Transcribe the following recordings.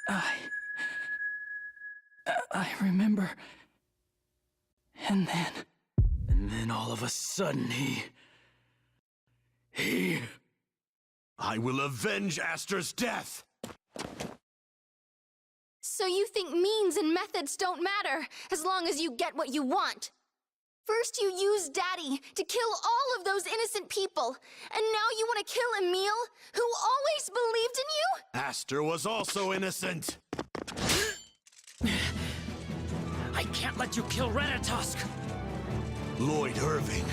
I... I remember... And then all of a sudden he... I will avenge Aster's death! So you think means and methods don't matter, as long as you get what you want? First you used Daddy to kill all of those innocent people, and now you want to kill Emil, who always believed in you? Aster was also innocent! I can't let you kill Ratatosk! Lloyd Irving,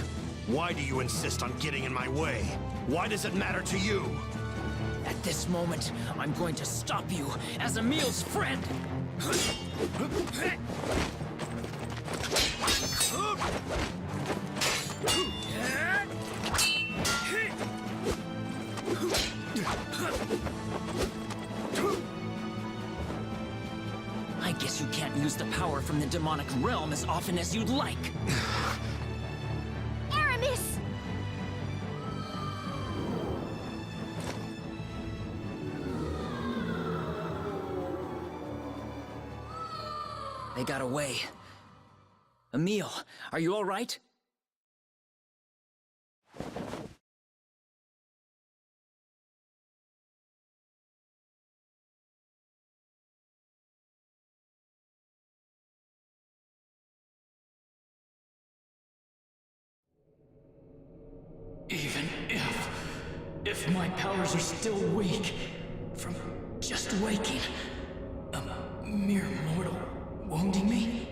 why do you insist on getting in my way? Why does it matter to you? At this moment, I'm going to stop you as Emil's friend! I guess you can't use the power from the demonic realm as often as you'd like. Aramis! They got away. Emil, are you all right? Even if my powers are still weak from just waking, a mere mortal wounding me?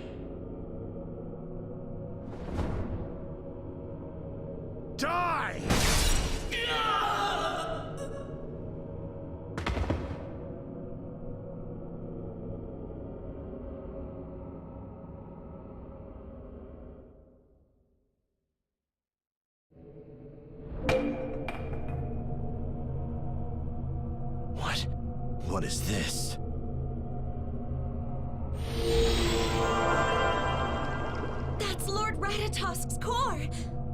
Die! What is this? That's Lord Ratatosk's core!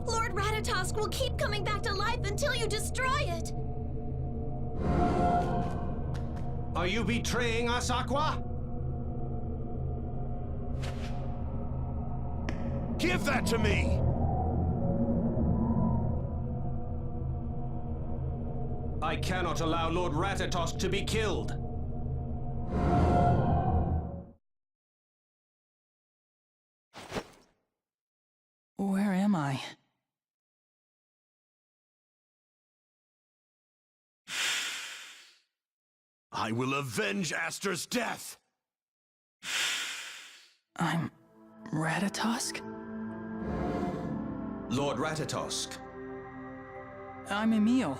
Lord Ratatosk will keep coming back to life until you destroy it! Are you betraying us, Aqua? Give that to me! I cannot allow Lord Ratatosk to be killed. Where am I? I will avenge Aster's death! I'm Ratatosk? Lord Ratatosk, I'm Emil.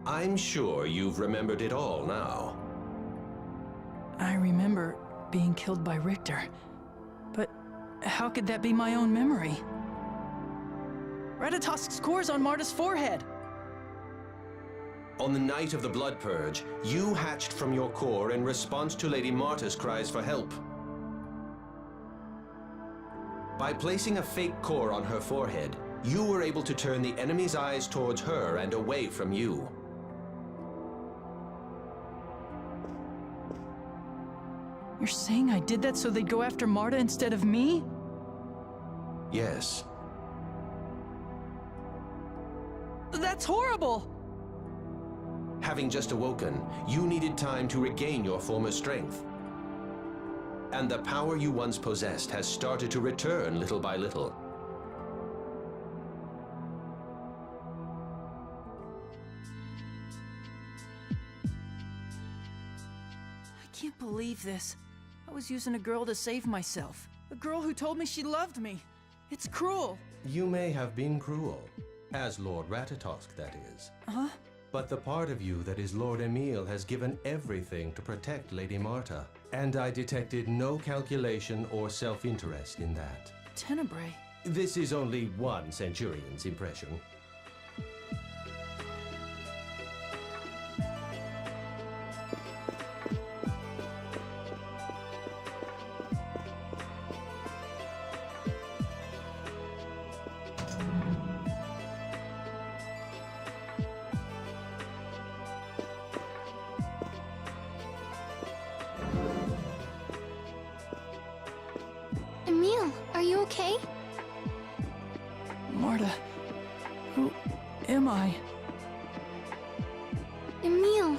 I'm sure you've remembered it all now. I remember being killed by Richter. But how could that be my own memory? Ratatosk's core's on Marta's forehead. On the night of the Blood Purge, you hatched from your core in response to Lady Marta's cries for help. By placing a fake core on her forehead, you were able to turn the enemy's eyes towards her and away from you. You're saying I did that so they'd go after Marta instead of me? Yes. That's horrible! Having just awoken, you needed time to regain your former strength. And the power you once possessed has started to return little by little. I can't believe this. I was using a girl to save myself. A girl who told me she loved me. It's cruel. You may have been cruel, as Lord Ratatosk, that is. Huh? But the part of you that is Lord Emil has given everything to protect Lady Marta. And I detected no calculation or self-interest in that. Tenebrae. This is only one Centurion's impression. Marta, who am I? Emil.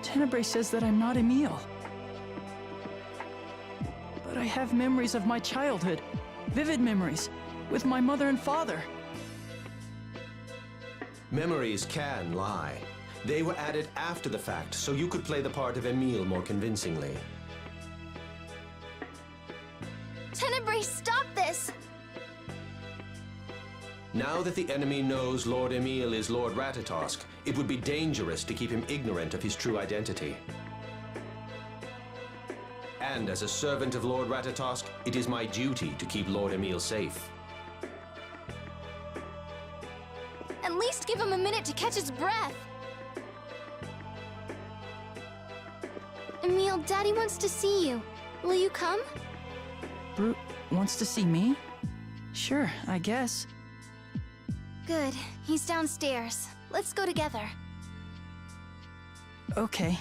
Tenebrae says that I'm not Emil. But I have memories of my childhood, vivid memories, with my mother and father. Memories can lie. They were added after the fact, so you could play the part of Emil more convincingly. Tenebrae, stop this! Now that the enemy knows Lord Emil is Lord Ratatosk, it would be dangerous to keep him ignorant of his true identity. And as a servant of Lord Ratatosk, it is my duty to keep Lord Emil safe. At least give him a minute to catch his breath. Emil, Daddy wants to see you. Will you come? Brute wants to see me? Sure, I guess. Good. He's downstairs. Let's go together. Okay.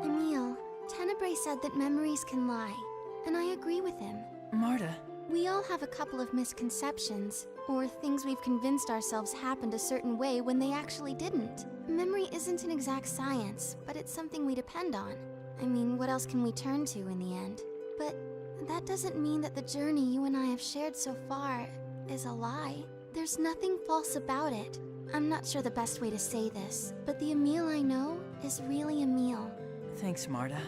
Emil, Tenebrae said that memories can lie, and I agree with him. Marta, We all have a couple of misconceptions, or things we've convinced ourselves happened a certain way when they actually didn't. Memory isn't an exact science, but it's something we depend on. I mean, what else can we turn to in the end? But that doesn't mean that the journey you and I have shared so far is a lie. There's nothing false about it. I'm not sure the best way to say this, but the Emil I know is really Emil. thanks, Marta.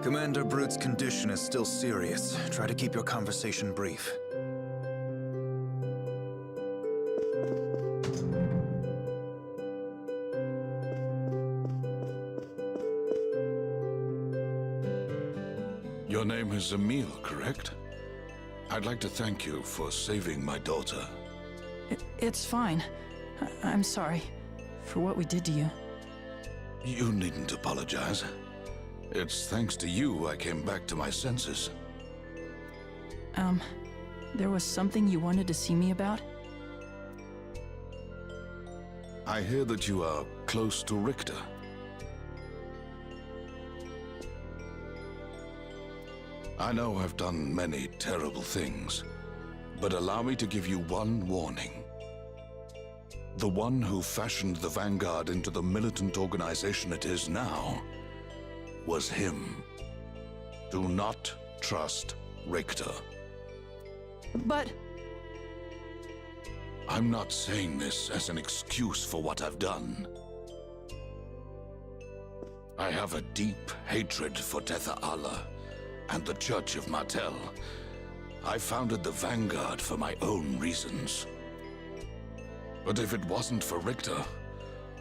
Commander Brute's condition is still serious. Try to keep your conversation brief. Your name is Emil, correct? I'd like to thank you for saving my daughter. It's fine. I'm sorry for what we did to you. You needn't apologize. It's thanks to you I came back to my senses. There was something you wanted to see me about? I hear that you are close to Richter. I know I've done many terrible things, but allow me to give you one warning. The one who fashioned the Vanguard into the militant organization it is now was him. Do not trust Richter. But... I'm not saying this as an excuse for what I've done. I have a deep hatred for Tether Allah and the Church of Martel. I founded the Vanguard for my own reasons. But if it wasn't for Richter,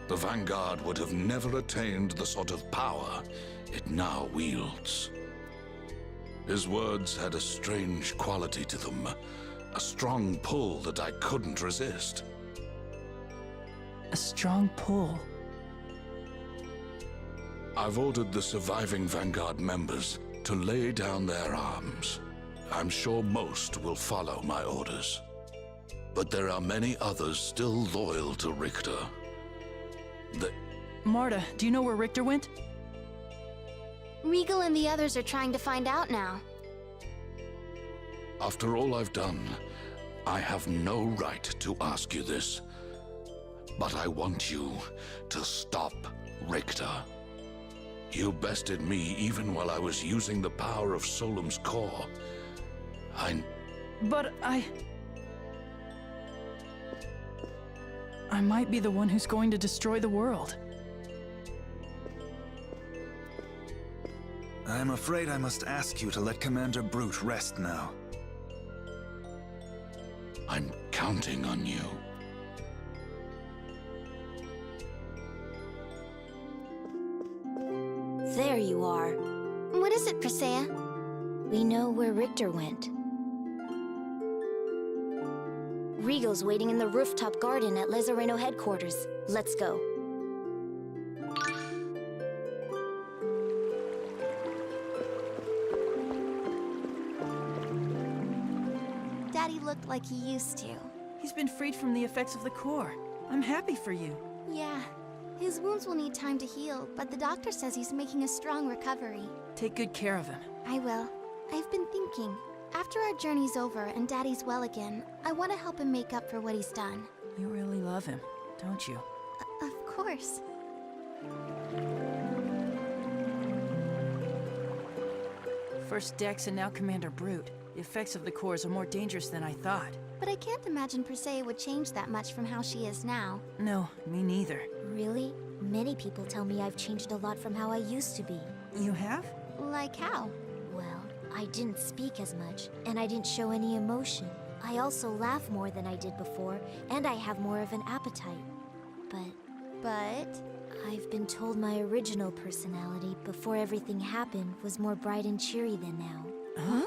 the Vanguard would have never attained the sort of power it now wields. His words had a strange quality to them, a strong pull that I couldn't resist. a strong pull. I've ordered the surviving Vanguard members to lay down their arms. I'm sure most will follow my orders. But there are many others still loyal to Richter. Marta, do you know where Richter went? Regal and the others are trying to find out now. After all I've done, I have no right to ask you this. But I want you to stop Richter. You bested me even while I was using the power of Solum's core. But I might be the one who's going to destroy the world. I'm afraid I must ask you to let Commander Brute rest now. I'm counting on you. There you are. What is it, Presea? We know where Richter went. Regal's waiting in the rooftop garden at Lezareno headquarters. Let's go. Daddy looked like he used to. He's been freed from the effects of the core. I'm happy for you. Yeah. His wounds will need time to heal, but the doctor says he's making a strong recovery. Take good care of him. I will. I've been thinking. After our journey's over and Daddy's well again, I want to help him make up for what he's done. You really love him, don't you? Of course. First Dex and now Commander Brute. The effects of the cores are more dangerous than I thought. But I can't imagine Presea would change that much from how she is now. No, me neither. Really? Many people tell me I've changed a lot from how I used to be. You have? Like how? Well, I didn't speak as much, and I didn't show any emotion. I also laugh more than I did before, and I have more of an appetite. But... I've been told my original personality, before everything happened, was more bright and cheery than now. Huh?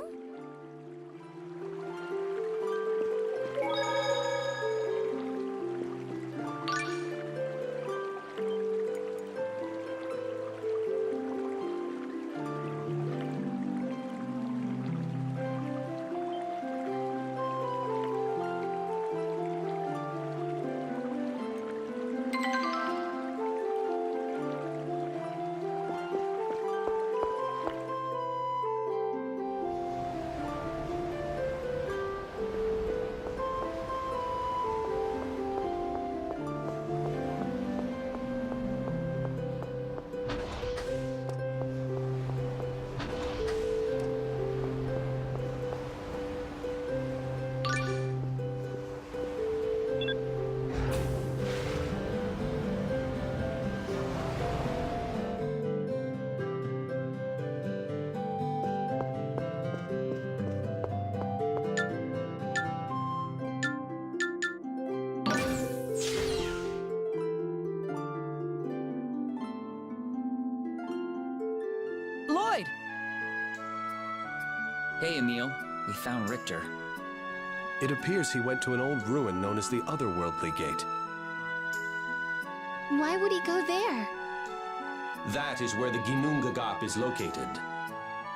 Hey, Emil. We found Richter. It appears he went to an old ruin known as the Otherworldly Gate. Why would he go there? That is where the Ginnungagap is located.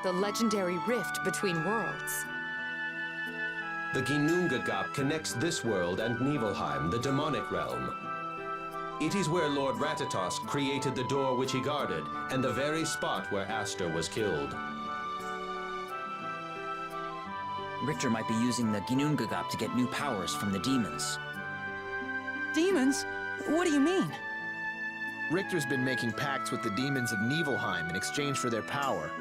The legendary rift between worlds. The Ginnungagap connects this world and Nibelheim, the demonic realm. It is where Lord Ratatosk created the door which he guarded, and the very spot where Aster was killed. Richter might be using the Ginnungagap to get new powers from the demons. Demons? What do you mean? Richter's been making pacts with the demons of Nibelheim in exchange for their power.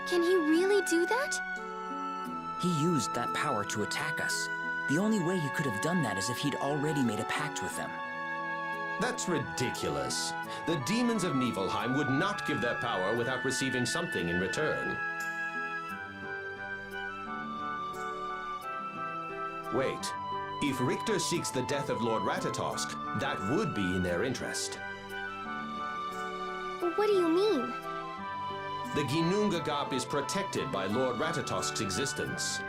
Can he really do that? He used that power to attack us. The only way he could have done that is if he'd already made a pact with them. That's ridiculous. The demons of Nibelheim would not give their power without receiving something in return. Wait. If Richter seeks the death of Lord Ratatosk, that would be in their interest. What do you mean? The Ginnungagap is protected by Lord Ratatosk's existence.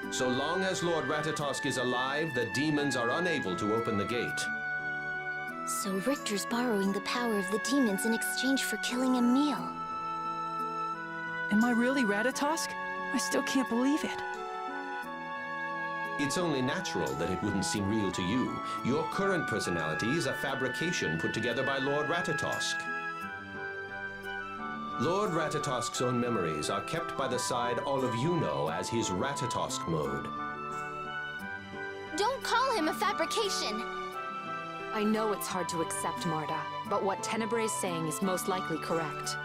So long as Lord Ratatosk is alive, the demons are unable to open the gate. So Richter's borrowing the power of the demons in exchange for killing Emil. Am I really Ratatosk? I still can't believe it. It's only natural that it wouldn't seem real to you. Your current personality is a fabrication put together by Lord Ratatosk. Lord Ratatosk's own memories are kept by the side all of you know as his Ratatosk mode. Don't call him a fabrication! I know it's hard to accept, Marta, but what Tenebre's saying is most likely correct.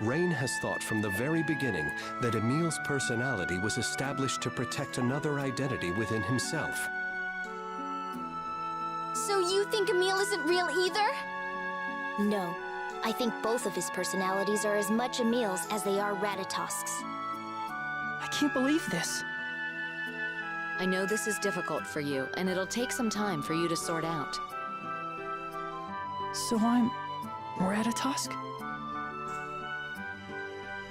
Rain has thought from the very beginning that Emil's personality was established to protect another identity within himself. So you think Emil isn't real either? No. I think both of his personalities are as much Emil's as they are Ratatosk's. I can't believe this. I know this is difficult for you, and it'll take some time for you to sort out. So I'm Ratatosk?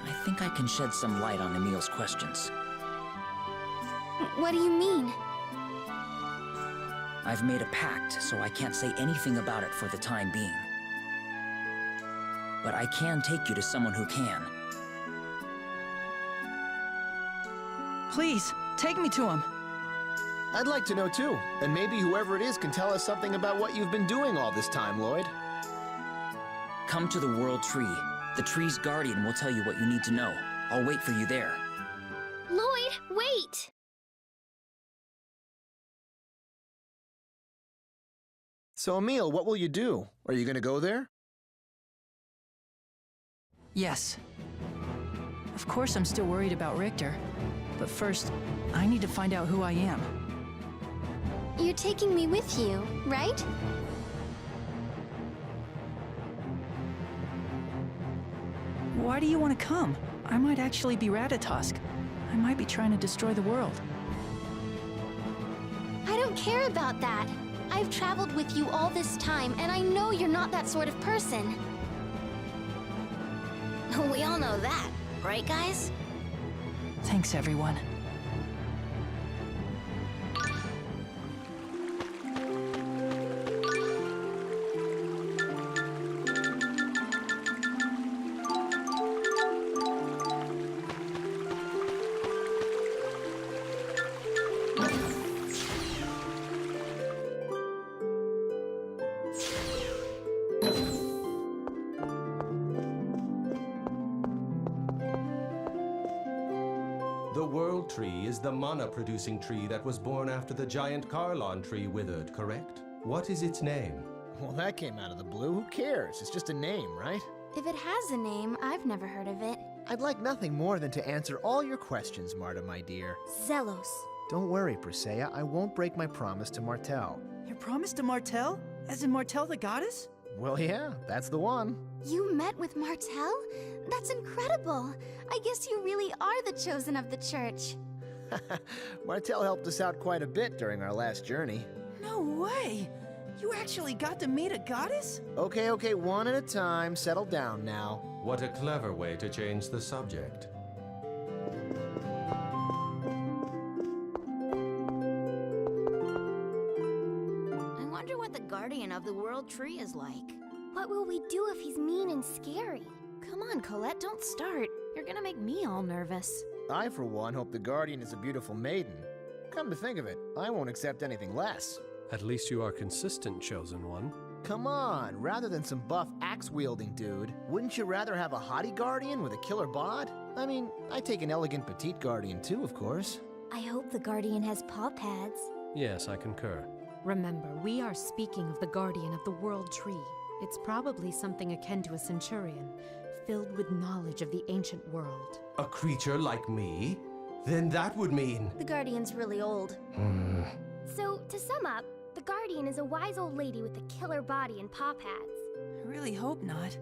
I think I can shed some light on Emil's questions. What do you mean? I've made a pact, so I can't say anything about it for the time being. But I can take you to someone who can. Please, take me to him. I'd like to know too, and maybe whoever it is can tell us something about what you've been doing all this time, Lloyd. Come to the World Tree. The tree's guardian will tell you what you need to know. I'll wait for you there. Lloyd, wait! So Emil, what will you do? Are you gonna go there? Yes. Of course I'm still worried about Richter. But first, I need to find out who I am. You're taking me with you, right? Why do you want to come? I might actually be Ratatosk. I might be trying to destroy the world. I don't care about that. I've traveled with you all this time, and I know you're not that sort of person. We all know that, right guys? Thanks, everyone. The World Tree is the mana-producing tree that was born after the giant Carlon tree withered, correct? What is its name? Well, that came out of the blue. Who cares? It's just a name, right? If it has a name, I've never heard of it. I'd like nothing more than to answer all your questions, Marta, my dear. Zelos. Don't worry, Presea. I won't break my promise to Martel. Your promise to Martel? As in Martel the goddess? Well, yeah, that's the one. You met with Martel? That's incredible! I guess you really are the chosen of the church. Martel helped us out quite a bit during our last journey. No way! You actually got to meet a goddess? Okay, one at a time. Settle down now. What a clever way to change the subject. I wonder what the Guardian of the World Tree is like. What will we do if he's mean and scary? Come on, Colette, don't start. You're gonna make me all nervous. I, for one, hope the Guardian is a beautiful maiden. Come to think of it, I won't accept anything less. At least you are consistent, Chosen One. Come on, rather than some buff axe-wielding dude, wouldn't you rather have a haughty Guardian with a killer bod? I mean, I take an elegant petite Guardian too, of course. I hope the Guardian has paw pads. Yes, I concur. Remember, we are speaking of the Guardian of the World Tree. It's probably something akin to a centurion, filled with knowledge of the ancient world. A creature like me? Then that would mean... The Guardian's really old. So, to sum up, the Guardian is a wise old lady with a killer body and paw pads. I really hope not.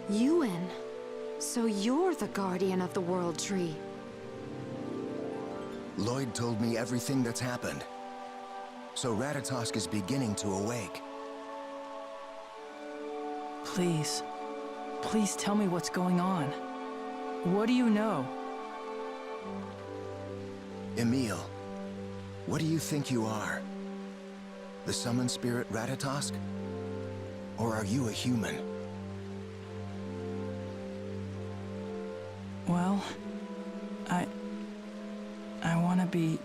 Yuan, so you're the Guardian of the World Tree. Lloyd told me everything that's happened. So Ratatosk is beginning to awake. Please. Please tell me what's going on. What do you know? Emil, what do you think you are? The summoned spirit Ratatosk? Or are you a human? Well, I want to be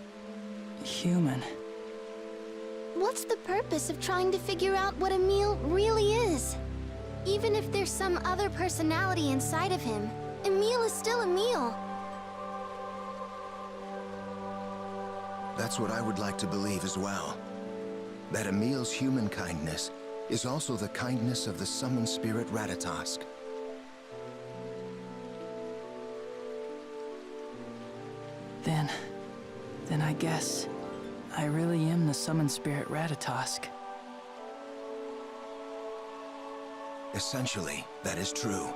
human. What's the purpose of trying to figure out what Emil really is? Even if there's some other personality inside of him, Emil is still Emil. That's what I would like to believe as well. That Emil's human kindness is also the kindness of the summoned spirit Ratatosk. Then I guess I really am the summoned spirit Ratatosk. Essentially, that is true.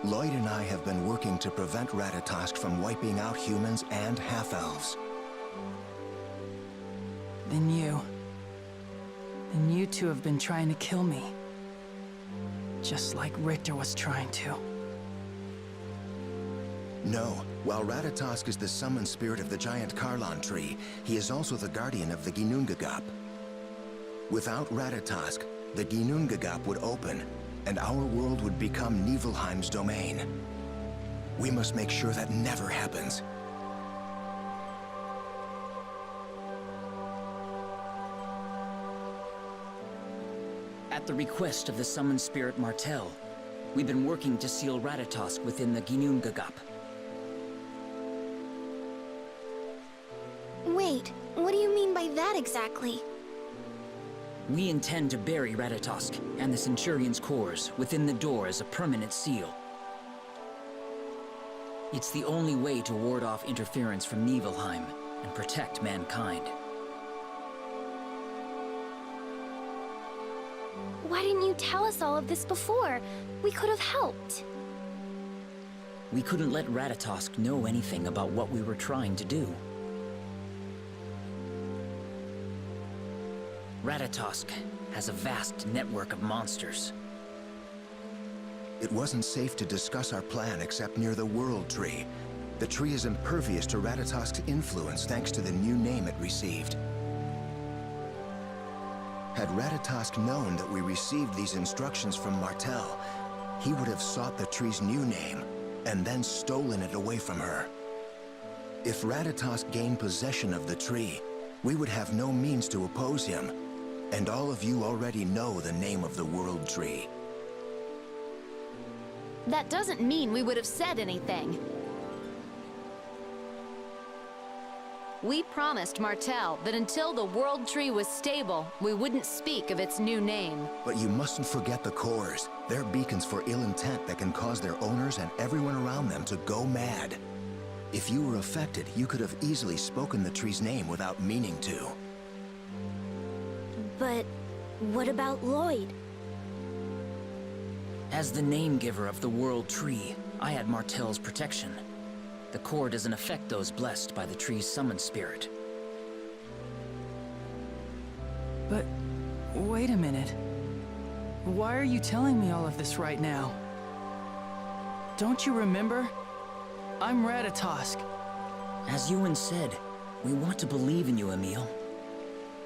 Lloyd and I have been working to prevent Ratatosk from wiping out humans and half-elves. Then you two have been trying to kill me. Just like Richter was trying to. No, while Ratatosk is the summoned spirit of the giant Karlon tree, he is also the guardian of the Ginnungagap. Without Ratatosk, the Ginnungagap would open, and our world would become Niflheim's domain. We must make sure that never happens. At the request of the summoned spirit Martel, we've been working to seal Ratatosk within the Ginnungagap. Wait, what do you mean by that exactly? We intend to bury Ratatosk and the Centurion's cores within the door as a permanent seal. It's the only way to ward off interference from Niflheim and protect mankind. Why didn't you tell us all of this before? We could have helped. We couldn't let Ratatosk know anything about what we were trying to do. Ratatosk has a vast network of monsters. It wasn't safe to discuss our plan except near the World Tree. The tree is impervious to Ratatosk's influence thanks to the new name it received. Had Ratatosk known that we received these instructions from Martel, he would have sought the tree's new name and then stolen it away from her. If Ratatosk gained possession of the tree, we would have no means to oppose him. And all of you already know the name of the World Tree. That doesn't mean we would have said anything. We promised Martel that until the World Tree was stable, we wouldn't speak of its new name. But you mustn't forget the cores. They're beacons for ill intent that can cause their owners and everyone around them to go mad. If you were affected, you could have easily spoken the tree's name without meaning to. But what about Lloyd? As the name-giver of the World Tree, I had Martel's protection. The core doesn't affect those blessed by the tree's summon spirit. But wait a minute. Why are you telling me all of this right now? Don't you remember? I'm Ratatosk. As Ewan said, we want to believe in you, Emil.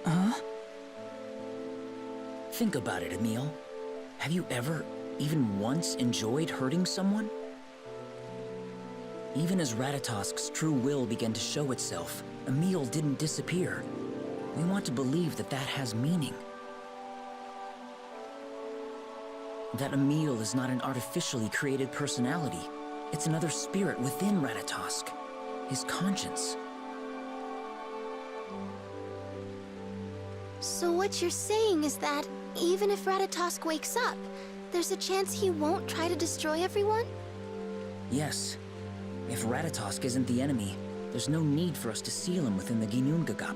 Huh? Think about it, Emil. Have you ever, even once, enjoyed hurting someone? Even as Ratatosk's true will began to show itself, Emil didn't disappear. We want to believe that that has meaning. That Emil is not an artificially created personality. It's another spirit within Ratatosk. His conscience. So what you're saying is that, even if Ratatosk wakes up, there's a chance he won't try to destroy everyone? Yes. If Ratatosk isn't the enemy, there's no need for us to seal him within the Ginnungagap.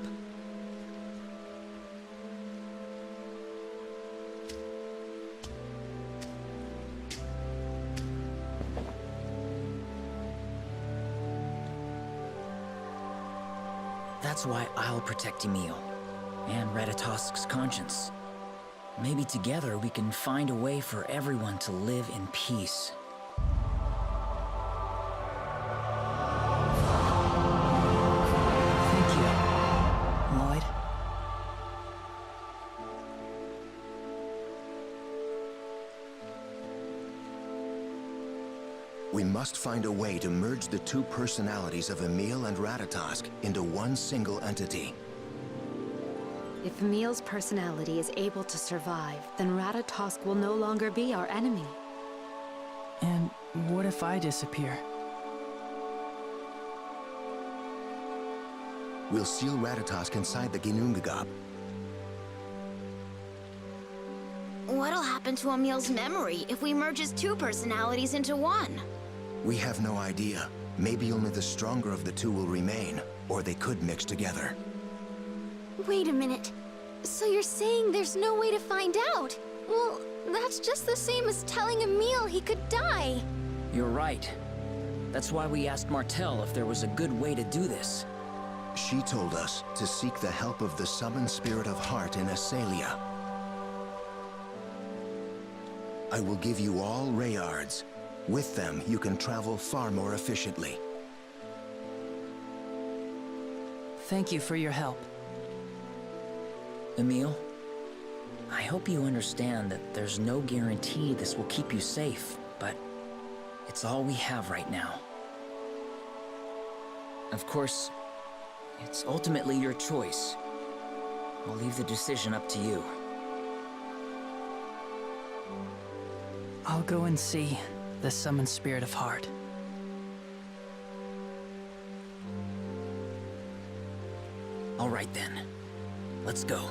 That's why I'll protect Emil, and Ratatosk's conscience. Maybe together we can find a way for everyone to live in peace. Thank you, Lloyd. We must find a way to merge the two personalities of Emil and Ratatosk into one single entity. If Emil's personality is able to survive, then Ratatosk will no longer be our enemy. And what if I disappear? We'll seal Ratatosk inside the Ginnungagap. What'll happen to Emil's memory if we merge his two personalities into one? We have no idea. Maybe only the stronger of the two will remain, or they could mix together. Wait a minute. So you're saying there's no way to find out? Well, that's just the same as telling Emil he could die. You're right. That's why we asked Martel if there was a good way to do this. She told us to seek the help of the summoned spirit of heart in Asalia. I will give you all Rayards. With them, you can travel far more efficiently. Thank you for your help. Emil, I hope you understand that there's no guarantee this will keep you safe, but it's all we have right now. Of course, it's ultimately your choice. I'll leave the decision up to you. I'll go and see the summoned spirit of heart. All right then. Let's go.